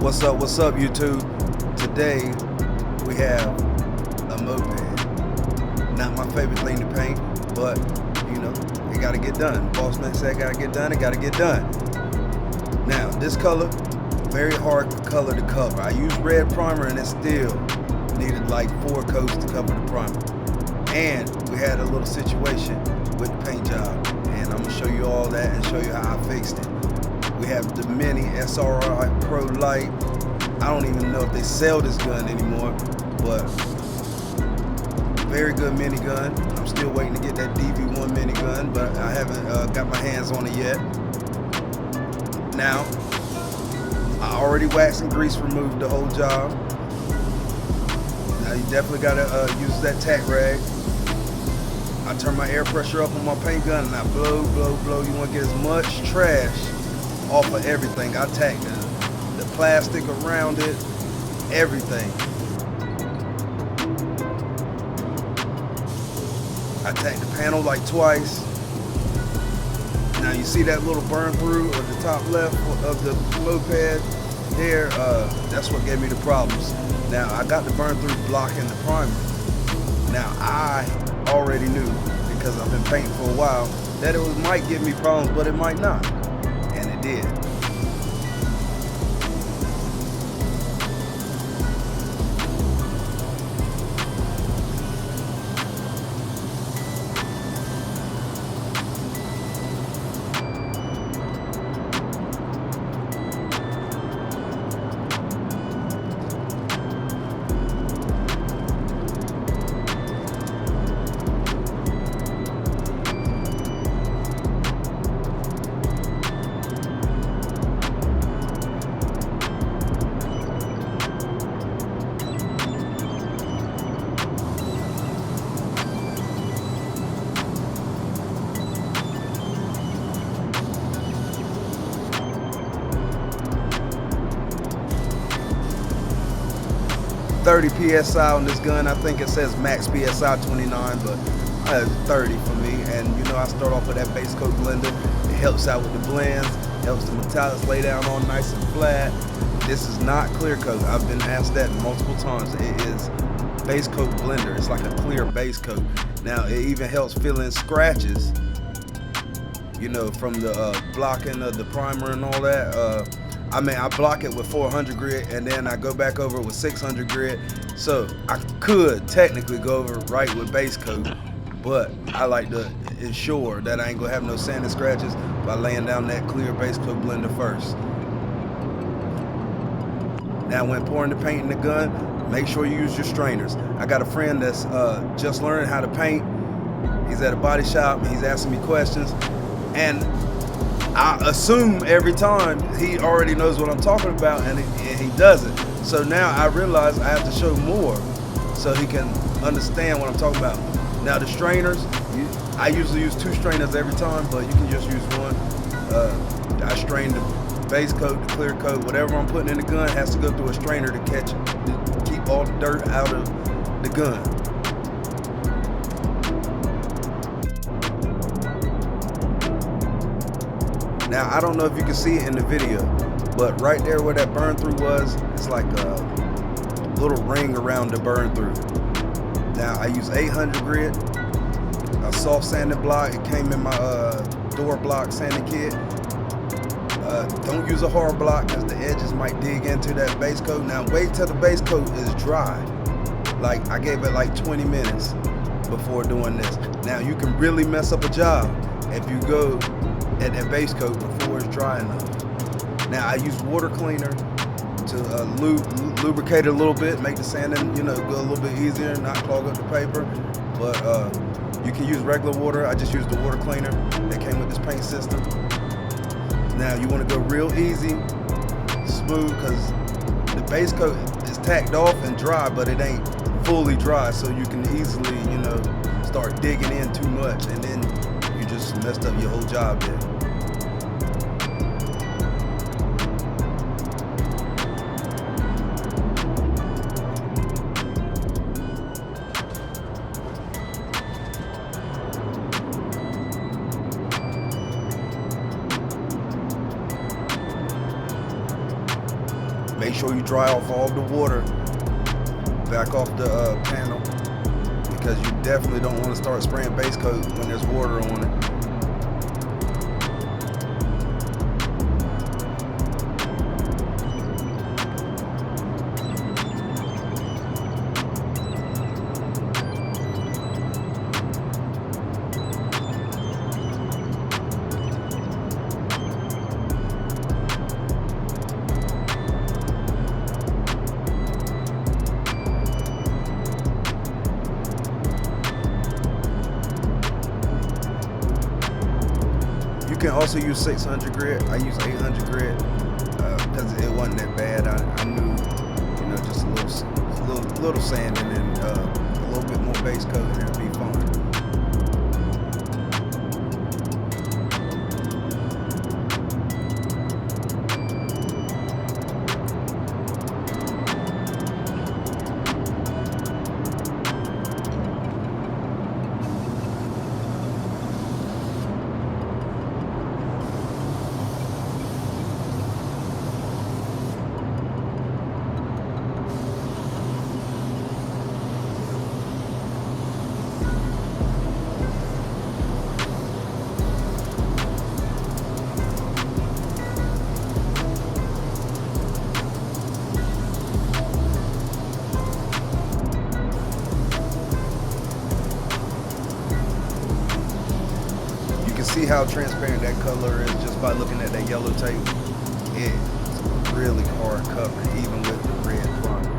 What's up, YouTube? Today we have a moped. Not my favorite thing to paint, but you know, it gotta get done. Boss man said gotta get done, it gotta get done. Now, this color, very hard color to cover. I used red primer and it still needed like 4 coats to cover the primer. And we had a little situation with the paint job, and I'm gonna show you all that and show you how I fixed it. We have the Mini SRI Pro Light. I don't even know if they sell this gun anymore, but very good minigun. I'm still waiting to get that DV1 minigun, but I haven't got my hands on it yet. Now, I already waxed and grease removed the whole job. Now you definitely gotta use that tack rag. I turn my air pressure up on my paint gun and I blow. You wanna get as much trash off of everything. I tack the plastic around it, everything. I tack the panel like twice. Now you see that little burn through at the top left of the moped there, that's what gave me the problems. Now I got the burn through blocking the primer. Now I already knew, because I've been painting for a while, that it might give me problems, but it might not. And it did. .30 PSI on this gun. I think it says max PSI 29, but 30 for me. And you know, I start off with that base coat blender. It helps out with the blends, helps the metallics lay down on nice and flat. This is not clear coat. I've been asked that multiple times. It is base coat blender. It's like a clear base coat. Now it even helps fill in scratches, you know, from the blocking of the primer and all that. I mean, I block it with 400 grit and then I go back over it with 600 grit. So I could technically go over it right with base coat, but I like to ensure that I ain't gonna have no sanded scratches by laying down that clear base coat blender first. Now when pouring the paint in the gun, make sure you use your strainers. I got a friend that's just learning how to paint. He's at a body shop and he's asking me questions, and I assume every time he already knows what I'm talking about, and he doesn't. So now I realize I have to show more so he can understand what I'm talking about. Now the strainers, I usually use 2 strainers every time, but you can just use one. I strain the base coat, the clear coat, whatever I'm putting in the gun has to go through a strainer to catch it, to keep all the dirt out of the gun. Now, I don't know if you can see it in the video, but right there where that burn through was, it's like a little ring around the burn through. Now, I use 800 grit, a soft sanding block. It came in my door block sanding kit. Don't use a hard block because the edges might dig into that base coat. Now, wait till the base coat is dry. Like, I gave it like 20 minutes before doing this. Now, you can really mess up a job if you go at that base coat before it's dry enough. Now I use water cleaner to lubricate it a little bit, make the sanding, you know, go a little bit easier, not clog up the paper. But you can use regular water. I just use the water cleaner that came with this paint system. Now you want to go real easy, smooth, because the base coat is tacked off and dry, but it ain't fully dry, so you can easily, you know, start digging in too much, and then you just messed up your whole job there. Make sure you dry off all the water back off the panel, because you definitely don't want to start spraying base coat when there's water on it. You can also use 600 grit. I use 800 grit because it wasn't that bad. I knew, you know, just a little sand and then a little bit more base coat and it'll be fine. See how transparent that color is just by looking at that yellow tape. It's really hard covering, even with the red primer.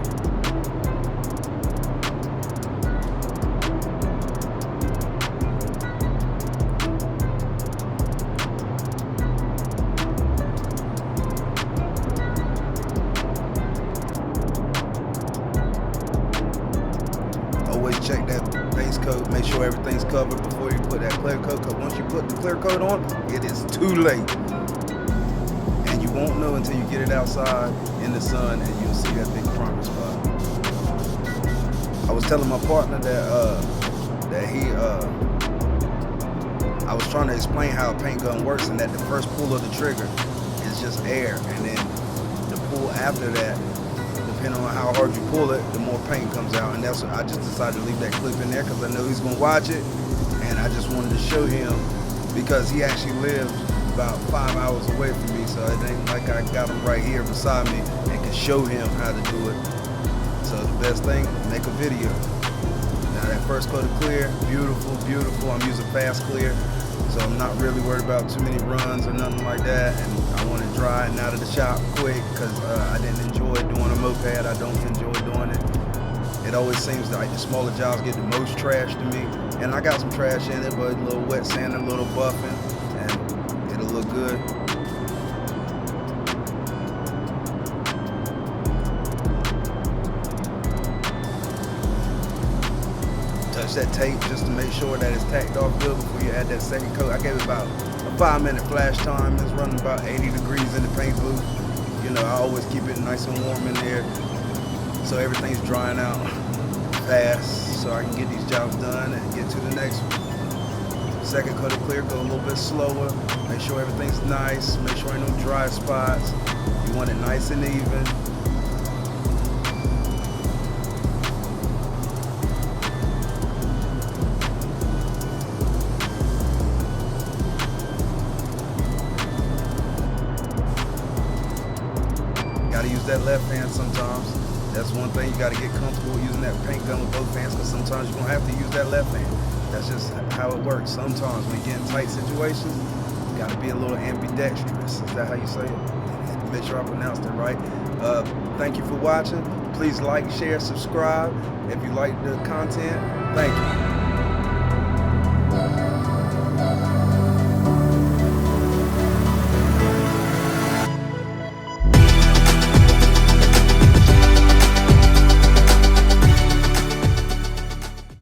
Always check that base coat, make sure everything's covered before you put that clear coat, because once you put the clear coat on, it is too late. And you won't know until you get it outside in the sun and you'll see that big primer spot. I was telling my partner I was trying to explain how a paint gun works, and that the first pull of the trigger is just air, and then the pull after that, depending on how hard you pull it, the more paint comes out. And that's what I just decided to leave that clip in there, because I know he's gonna watch it, and I just wanted to show him, because he actually lives about 5 hours away from me, so it ain't like I got him right here beside me and can show him how to do it. So the best thing, make a video. Now that first coat of clear, beautiful, beautiful. I'm using fast clear, so I'm not really worried about too many runs or nothing like that. And I want it dry and out of the shop quick, because I didn't enjoy doing a moped. I don't enjoy doing it. It always seems like the smaller jobs get the most trash to me. And I got some trash in it, but a little wet sanding, a little buffing, and it'll look good. Touch that tape just to make sure that it's tacked off good before you add that second coat. I gave it about a 5-minute flash time. It's running about 80 degrees in the paint booth. You know, I always keep it nice and warm in there, so everything's drying out fast, so I can get these jobs done and get to the next one. Second coat of clear, go a little bit slower. Make sure everything's nice. Make sure ain't no dry spots. You want it nice and even. Gotta use that left hand sometimes. That's one thing, you gotta get comfortable using that paint gun with both hands, because sometimes you're gonna have to use that left hand. That's just how it works. Sometimes when you get in tight situations, you gotta be a little ambidextrous. Is that how you say it? Make sure I pronounced it right. Thank you for watching. Please like, share, subscribe if you like the content. Thank you.